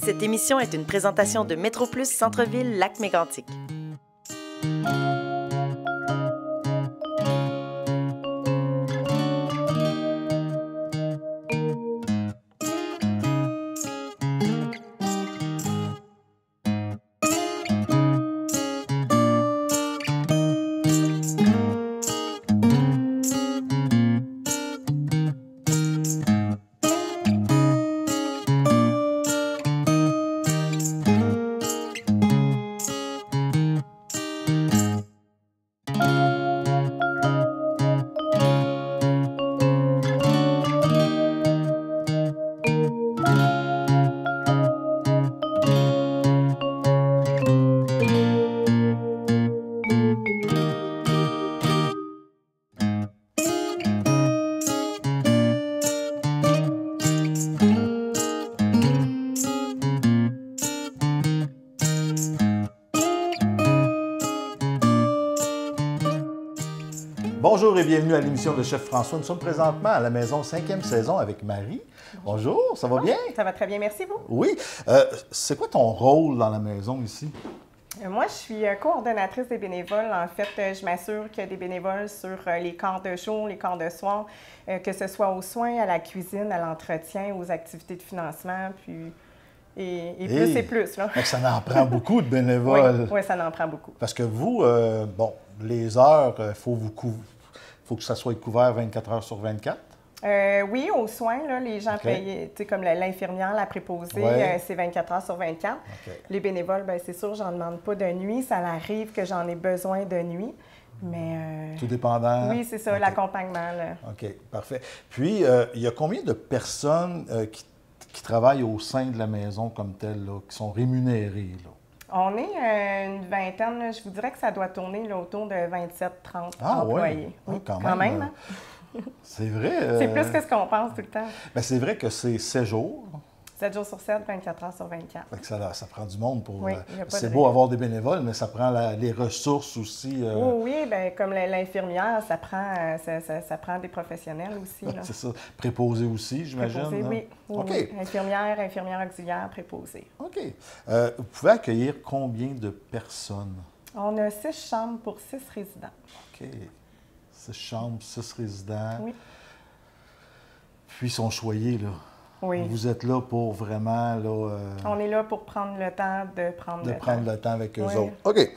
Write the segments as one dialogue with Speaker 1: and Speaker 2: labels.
Speaker 1: Cette émission est une présentation de Métroplus Centre-Ville Lac-Mégantic.
Speaker 2: Bonjour et bienvenue à l'émission de Chef François. Nous sommes présentement à la maison 5e saison avec Marie. Bonjour, ça va bien?
Speaker 3: Ça va très bien, merci vous.
Speaker 2: Oui. C'est quoi ton rôle dans la maison ici?
Speaker 3: Moi, je suis coordonnatrice des bénévoles. En fait, je m'assure qu'il y a des bénévoles sur les quarts de jour, les quarts de soir, que ce soit aux soins, à la cuisine, à l'entretien, aux activités de financement, puis plus et plus. Là.
Speaker 2: Ça en prend beaucoup de bénévoles.
Speaker 3: Oui, ça en prend beaucoup.
Speaker 2: Parce que vous, les heures, faut que ça soit couvert 24 heures sur 24?
Speaker 3: Oui, aux soins, là, les gens payent, comme l'infirmière, la préposée, c'est 24 heures sur 24. Okay. Les bénévoles, bien, c'est sûr, j'en demande pas de nuit. Ça arrive que j'en ai besoin de nuit, mais...
Speaker 2: Tout dépendant?
Speaker 3: Oui, c'est ça, l'accompagnement. Là.
Speaker 2: OK, parfait. Puis, il y a combien de personnes qui travaillent au sein de la maison comme telle, là, qui sont rémunérées, là?
Speaker 3: On est une vingtaine, là, je vous dirais que ça doit tourner là, autour de 27-30 employés.
Speaker 2: Oui,
Speaker 3: quand même. Hein?
Speaker 2: C'est vrai.
Speaker 3: C'est plus que ce qu'on pense tout le temps.
Speaker 2: Bien, c'est vrai que c'est 7 jours.
Speaker 3: 7 jours sur 7, 24 heures sur 24.
Speaker 2: Fait que ça prend du monde pour...
Speaker 3: Oui,
Speaker 2: c'est beau avoir des bénévoles, mais ça prend les ressources aussi.
Speaker 3: Oui, bien, comme l'infirmière, ça prend des professionnels aussi.
Speaker 2: C'est ça. Préposés aussi, j'imagine.
Speaker 3: Préposés, oui.
Speaker 2: OK.
Speaker 3: Oui. Infirmière auxiliaire, préposée.
Speaker 2: OK. Vous pouvez accueillir combien de personnes?
Speaker 3: On a 6 chambres pour 6 résidents.
Speaker 2: OK. 6 chambres, 6 résidents.
Speaker 3: Oui.
Speaker 2: Puis ils sont choyés, là.
Speaker 3: Oui.
Speaker 2: Vous êtes là pour vraiment... Là,
Speaker 3: on est là pour prendre le temps de prendre
Speaker 2: le temps avec eux autres. OK.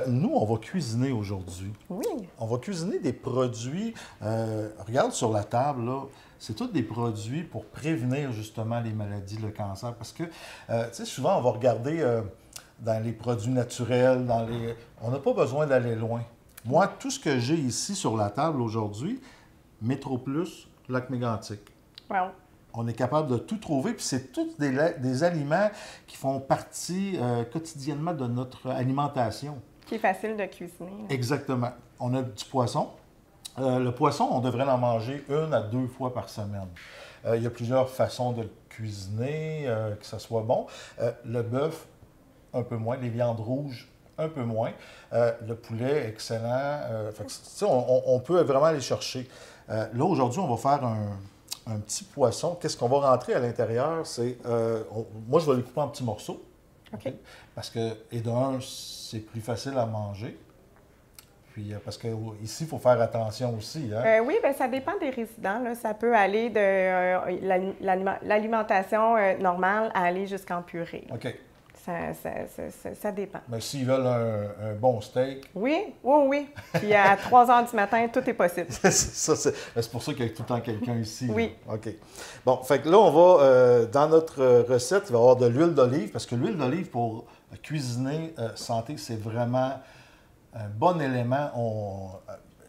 Speaker 2: Nous, on va cuisiner aujourd'hui.
Speaker 3: Oui.
Speaker 2: On va cuisiner des produits... regarde sur la table, là. C'est tous des produits pour prévenir justement les maladies, le cancer. Parce que, tu sais, souvent, on va regarder dans les produits naturels, on n'a pas besoin d'aller loin. Moi, tout ce que j'ai ici sur la table aujourd'hui, Métroplus Lac-Mégantic.
Speaker 3: Wow.
Speaker 2: On est capable de tout trouver, puis c'est tous des aliments qui font partie quotidiennement de notre alimentation.
Speaker 3: Qui est facile de cuisiner. Là.
Speaker 2: Exactement. On a du poisson. Le poisson, on devrait en manger 1 à 2 fois par semaine. Il y a plusieurs façons de le cuisiner, que ça soit bon. Le bœuf, un peu moins. Les viandes rouges, un peu moins. Le poulet, excellent. On peut vraiment aller chercher. Là, aujourd'hui, on va faire un petit poisson. Qu'est-ce qu'on va rentrer à l'intérieur? Moi, je vais le couper en petits morceaux.
Speaker 3: OK.
Speaker 2: Parce que, et d'un, c'est plus facile à manger. Puis, parce qu'ici, il faut faire attention aussi. Hein?
Speaker 3: Oui, bien, ça dépend des résidents. Là. Ça peut aller de l'alimentation normale à aller jusqu'en purée.
Speaker 2: OK.
Speaker 3: Ça dépend.
Speaker 2: Mais s'ils veulent un bon steak...
Speaker 3: Oui. Puis à 3 heures du matin, tout est possible.
Speaker 2: c'est pour ça qu'il y a tout le temps quelqu'un ici.
Speaker 3: Oui.
Speaker 2: Là. OK. Bon, fait que là, on va, dans notre recette, il va y avoir de l'huile d'olive, parce que l'huile d'olive, pour cuisiner santé, c'est vraiment un bon élément.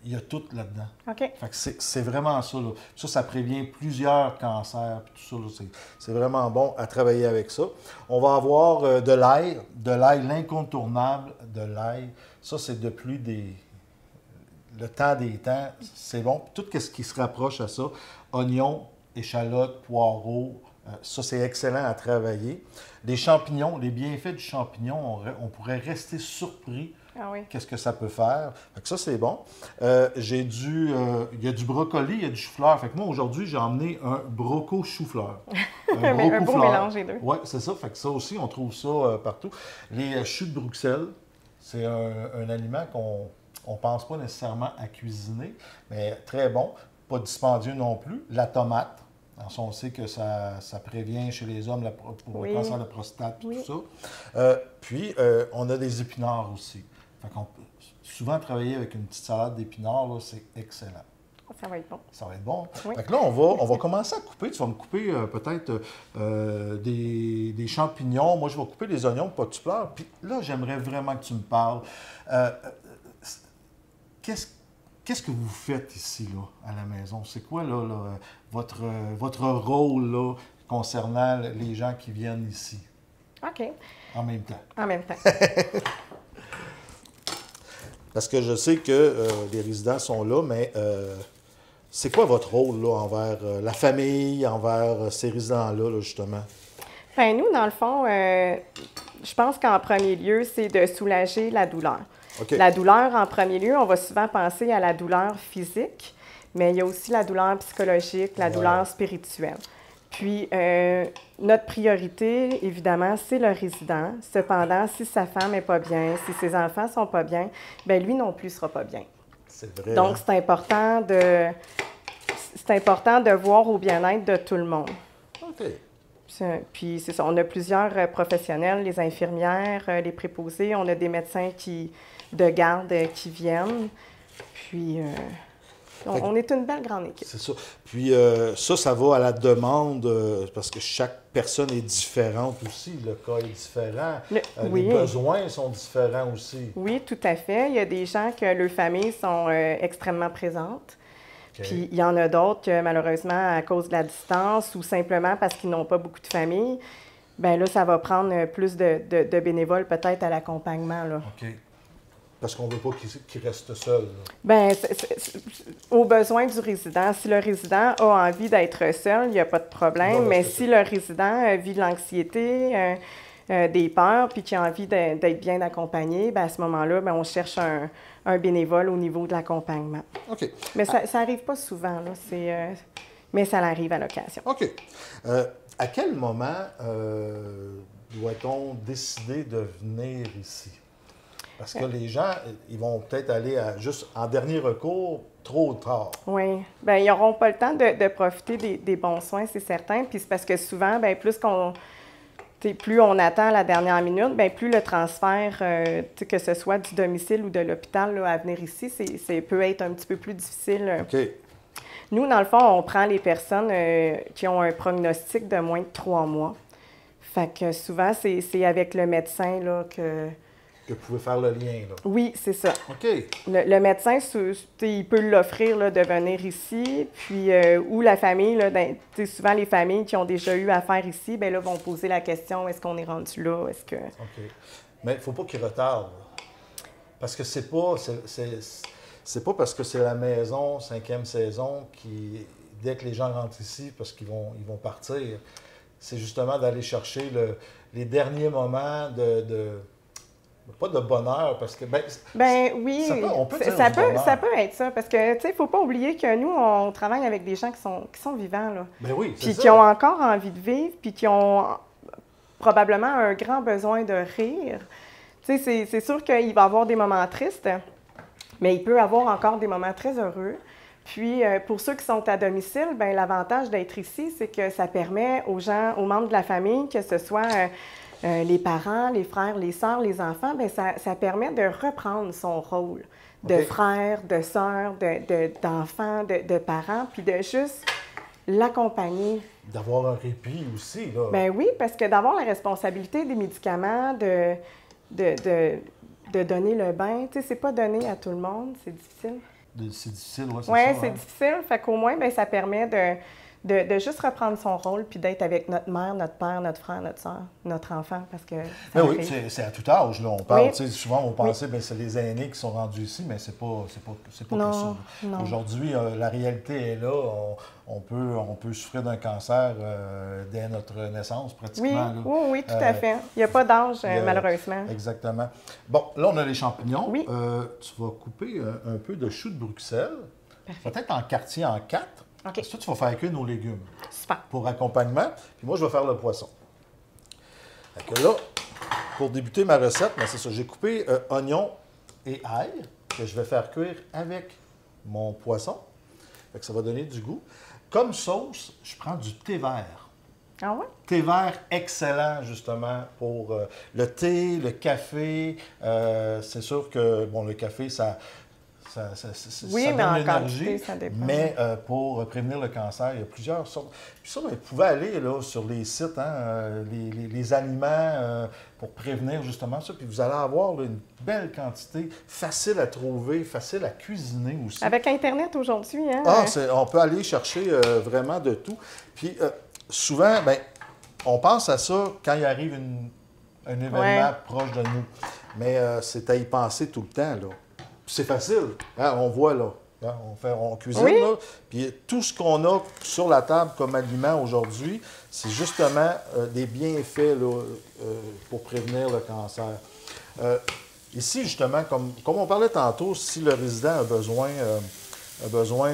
Speaker 2: Il y a tout là-dedans.
Speaker 3: OK.
Speaker 2: Fait que c'est vraiment ça. Là. Ça prévient plusieurs cancers. Tout ça, c'est vraiment bon à travailler avec ça. On va avoir de l'ail, l'incontournable de l'ail. Ça, c'est depuis le temps des temps. C'est bon. Tout ce qui se rapproche à ça, oignons, échalotes, poireaux, ça, c'est excellent à travailler. Les champignons, les bienfaits du champignon, on pourrait rester surpris
Speaker 3: Ah oui.
Speaker 2: Qu'est-ce que ça peut faire? Fait que ça, c'est bon. Il y a du brocoli, il y a du chou-fleur. Fait que moi, aujourd'hui, j'ai emmené un broco-chou-fleur.
Speaker 3: Un beau mélange des deux.
Speaker 2: Oui, c'est ça. Fait que ça aussi, on trouve ça partout. Les choux de Bruxelles, c'est un aliment qu'on ne pense pas nécessairement à cuisiner, mais très bon. Pas dispendieux non plus. La tomate. Alors, ça, on sait que ça prévient chez les hommes pour le cancer de la prostate et tout ça. Puis, on a des épinards aussi. Fait qu'on peut souvent travailler avec une petite salade d'épinards, là, c'est excellent.
Speaker 3: Ça va être bon.
Speaker 2: Ça va être bon.
Speaker 3: Oui.
Speaker 2: Fait que là, on va commencer à couper. Tu vas me couper peut-être des champignons. Moi, je vais couper des oignons pour pas que tu pleures. Puis là, j'aimerais vraiment que tu me parles. Qu'est-ce que vous faites ici, là, à la maison? C'est quoi, là, votre rôle, là, concernant les gens qui viennent ici?
Speaker 3: OK.
Speaker 2: En même temps.
Speaker 3: En même temps.
Speaker 2: Parce que je sais que les résidents sont là, mais c'est quoi votre rôle, là, envers la famille, envers ces résidents-là, là, justement?
Speaker 3: Bien, nous, dans le fond, je pense qu'en premier lieu, c'est de soulager la douleur.
Speaker 2: Okay.
Speaker 3: La douleur, en premier lieu, on va souvent penser à la douleur physique, mais il y a aussi la douleur psychologique, la douleur spirituelle. Puis, notre priorité, évidemment, c'est le résident. Cependant, si sa femme n'est pas bien, si ses enfants ne sont pas bien, bien, lui non plus ne sera pas bien.
Speaker 2: C'est vrai.
Speaker 3: Donc, c'est important de voir au bien-être de tout le monde.
Speaker 2: OK.
Speaker 3: Puis, c'est ça. On a plusieurs professionnels, les infirmières, les préposés. On a des médecins de garde qui viennent. Puis, on est une belle grande équipe.
Speaker 2: C'est ça. Puis ça va à la demande parce que chaque personne est différente aussi. Le cas est différent.
Speaker 3: Oui.
Speaker 2: Les besoins sont différents aussi.
Speaker 3: Oui, tout à fait. Il y a des gens que leurs familles sont extrêmement présentes. Okay. Puis il y en a d'autres que malheureusement, à cause de la distance ou simplement parce qu'ils n'ont pas beaucoup de famille, bien là, ça va prendre plus de bénévoles peut-être à l'accompagnement. Là.
Speaker 2: OK. Parce qu'on ne veut pas qu'il reste seul.
Speaker 3: Bien, au besoin du résident. Si le résident a envie d'être seul, il n'y a pas de problème. Bon, mais si le résident vit de l'anxiété, des peurs, puis qu'il a envie d'être bien accompagné, bien, à ce moment-là, bien, on cherche un bénévole au niveau de l'accompagnement.
Speaker 2: OK.
Speaker 3: Mais ça n'arrive pas souvent, là. Mais ça arrive à l'occasion.
Speaker 2: OK. À quel moment doit-on décider de venir ici? Parce que les gens, ils vont peut-être aller juste en dernier recours trop tard.
Speaker 3: Oui. Bien, ils n'auront pas le temps de profiter des bons soins, c'est certain. Puis c'est parce que souvent, bien, plus on attend à la dernière minute, bien, plus le transfert, que ce soit du domicile ou de l'hôpital là, à venir ici, peut être un petit peu plus difficile.
Speaker 2: OK.
Speaker 3: Nous, dans le fond, on prend les personnes qui ont un prognostic de moins de 3 mois. Fait que souvent, c'est avec le médecin là, que
Speaker 2: vous pouvez faire le lien, là.
Speaker 3: Oui, c'est ça.
Speaker 2: OK.
Speaker 3: Le médecin, il peut l'offrir là, de venir ici, puis ou la famille, là, souvent les familles qui ont déjà eu affaire ici, bien là, vont poser la question, est-ce qu'on est rendu là? Est-ce que...
Speaker 2: OK. Mais il ne faut pas qu'il retarde. Parce que c'est pas parce que c'est la maison, 5e saison, qui, dès que les gens rentrent ici, parce qu'ils vont partir, c'est justement d'aller chercher les derniers moments pas de bonheur, parce que...
Speaker 3: Ben oui, ça peut être ça, parce que, tu sais, il ne faut pas oublier que nous, on travaille avec des gens qui sont vivants, là.
Speaker 2: Ben oui, c'est
Speaker 3: puis
Speaker 2: ça.
Speaker 3: Qui ont encore envie de vivre, puis qui ont probablement un grand besoin de rire. Tu sais, c'est sûr qu'il va y avoir des moments tristes, mais il peut y avoir encore des moments très heureux. Puis, pour ceux qui sont à domicile, bien, l'avantage d'être ici, c'est que ça permet aux gens, aux membres de la famille, que ce soit... les parents, les frères, les sœurs, les enfants, bien, ça permet de reprendre son rôle de frère, de sœur, d'enfant, de parent, puis de juste l'accompagner.
Speaker 2: D'avoir un répit aussi, là.
Speaker 3: Bien oui, parce que d'avoir la responsabilité des médicaments, de donner le bain, tu sais, c'est pas donné à tout le monde, c'est difficile.
Speaker 2: C'est difficile, oui, c'est ça.
Speaker 3: Oui, c'est difficile. Fait qu'au moins, bien, ça permet de juste reprendre son rôle, puis d'être avec notre mère, notre père, notre frère, notre soeur, notre enfant, parce que
Speaker 2: Mais
Speaker 3: ça
Speaker 2: oui,
Speaker 3: arrive.
Speaker 2: c'est à tout âge, là. On parle,
Speaker 3: Oui.
Speaker 2: tu sais, souvent, on pensait, bien, c'est les aînés qui sont rendus ici, mais c'est pas
Speaker 3: Non,
Speaker 2: que ça.
Speaker 3: non.
Speaker 2: Aujourd'hui, la réalité est là. On peut souffrir d'un cancer dès notre naissance,
Speaker 3: Oui,
Speaker 2: pratiquement. Là.
Speaker 3: oui, tout à fait. Il n'y a pas d'âge,
Speaker 2: il y a-
Speaker 3: malheureusement.
Speaker 2: Exactement. Bon, là, on a les champignons.
Speaker 3: Oui.
Speaker 2: Tu vas couper un peu de choux de Bruxelles, peut-être en quartier en 4.
Speaker 3: OK.
Speaker 2: Ça, tu vas faire cuire nos légumes
Speaker 3: Super.
Speaker 2: pour accompagnement. Puis moi, je vais faire le poisson. Fait que là, pour débuter ma recette, ben c'est ça. J'ai coupé oignons et ail que je vais faire cuire avec mon poisson. Fait que ça va donner du goût. Comme sauce, je prends du thé vert.
Speaker 3: Ah ouais?
Speaker 2: Thé vert excellent, justement, pour le thé, le café. C'est sûr que, bon, le café, ça
Speaker 3: Oui,
Speaker 2: ça
Speaker 3: mais
Speaker 2: donne
Speaker 3: en
Speaker 2: l'énergie,
Speaker 3: quantité, ça dépend.
Speaker 2: mais pour prévenir le cancer, il y a plusieurs sortes. Puis ça, ben, vous pouvez aller là, sur les sites, hein, les aliments pour prévenir justement ça, puis vous allez avoir là, une belle quantité, facile à trouver, facile à cuisiner aussi.
Speaker 3: Avec Internet aujourd'hui, hein?
Speaker 2: On peut aller chercher vraiment de tout. Puis souvent, ben, on pense à ça quand il arrive un événement
Speaker 3: Ouais.
Speaker 2: proche de nous. Mais c'est à y penser tout le temps, là. Puis c'est facile. Hein, on voit, là. Hein, on cuisine,
Speaker 3: Oui.
Speaker 2: là. Puis tout ce qu'on a sur la table comme aliment aujourd'hui, c'est justement des bienfaits là, pour prévenir le cancer. Ici, justement, comme on parlait tantôt, si le résident a besoin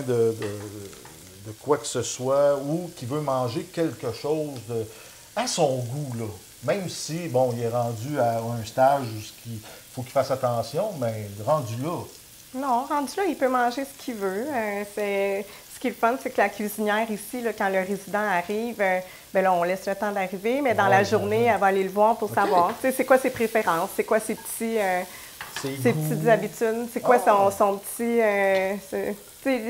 Speaker 2: de quoi que ce soit ou qu'il veut manger quelque chose à son goût, là. Même si, bon, il est rendu à un stage où il faut qu'il fasse attention, mais rendu là.
Speaker 3: Non, rendu là, il peut manger ce qu'il veut. Ce qui est le fun, c'est que la cuisinière ici, là, quand le résident arrive, ben là, on laisse le temps d'arriver, mais dans la journée, elle va aller le voir pour savoir, tu sais, c'est quoi ses préférences, c'est quoi ses petites habitudes, c'est quoi son petit, tu sais,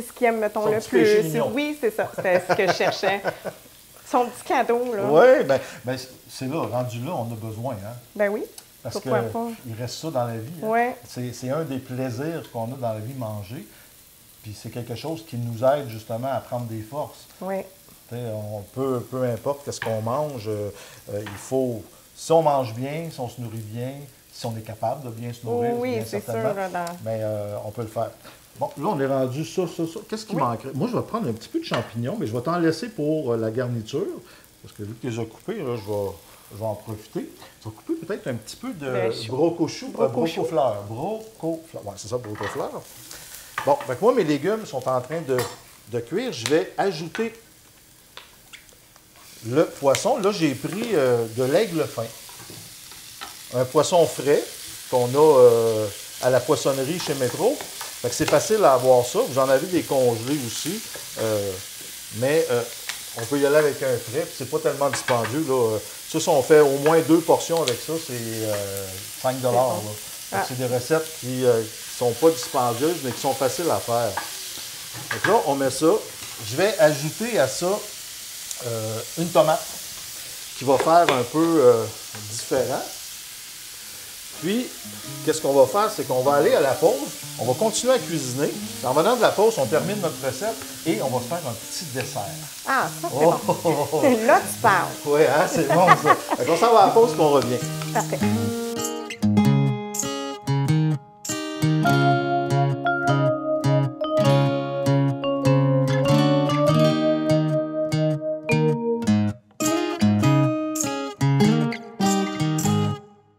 Speaker 3: ce qu'il aime, mettons,
Speaker 2: Son
Speaker 3: le
Speaker 2: petit péché
Speaker 3: plus.
Speaker 2: mignon.
Speaker 3: Oui, c'est ça, c'était ce que je cherchais. Son petit cadeau, là.
Speaker 2: Oui, ben, c'est là, rendu là, on a besoin, hein?
Speaker 3: Ben oui,
Speaker 2: Parce
Speaker 3: pourquoi pas.
Speaker 2: qu'il reste ça dans la vie. Hein?
Speaker 3: Ouais.
Speaker 2: C'est un des plaisirs qu'on a dans la vie, manger. Puis c'est quelque chose qui nous aide justement à prendre des forces.
Speaker 3: Oui.
Speaker 2: Peu importe qu'est-ce qu'on mange, il faut, si on mange bien, si on se nourrit bien, si on est capable de bien se nourrir,
Speaker 3: Oui,
Speaker 2: bien
Speaker 3: c'est
Speaker 2: certainement,
Speaker 3: sûr, là,
Speaker 2: mais on peut le faire. Bon, là, on est rendu ça. Qu'est-ce qui manquerait? Moi, je vais prendre un petit peu de champignons, mais je vais t'en laisser pour la garniture. Parce que vu que tu les as coupés, là, je vais en profiter. Je vais couper peut-être un petit peu de
Speaker 3: chou.
Speaker 2: brocochou, brocofleur. Brocofleur. Oui, c'est ça, brocofleur. Bon, fait que moi, mes légumes sont en train de cuire. Je vais ajouter le poisson. Là, j'ai pris de l'aigle fin. Un poisson frais qu'on a à la poissonnerie chez Métro. Fait que c'est facile à avoir ça. Vous en avez des congelés aussi. Mais on peut y aller avec un frais. Puis c'est pas tellement dispendieux. Là. Ça, si on fait au moins 2 portions avec ça, c'est 5 là. Fait que c'est des recettes qui sont pas dispendieuses, mais qui sont faciles à faire. Donc là, on met ça. Je vais ajouter à ça une tomate qui va faire un peu différent. Puis, qu'est-ce qu'on va faire? C'est qu'on va aller à la pause. On va continuer à cuisiner. En venant de la pause, on termine notre recette et on va se faire un petit dessert.
Speaker 3: Ah, ça, c'est bon. Là, tu parles.
Speaker 2: Oui, hein, c'est bon ça. Fait qu'on s'en va à la pause et on revient.
Speaker 3: Parfait.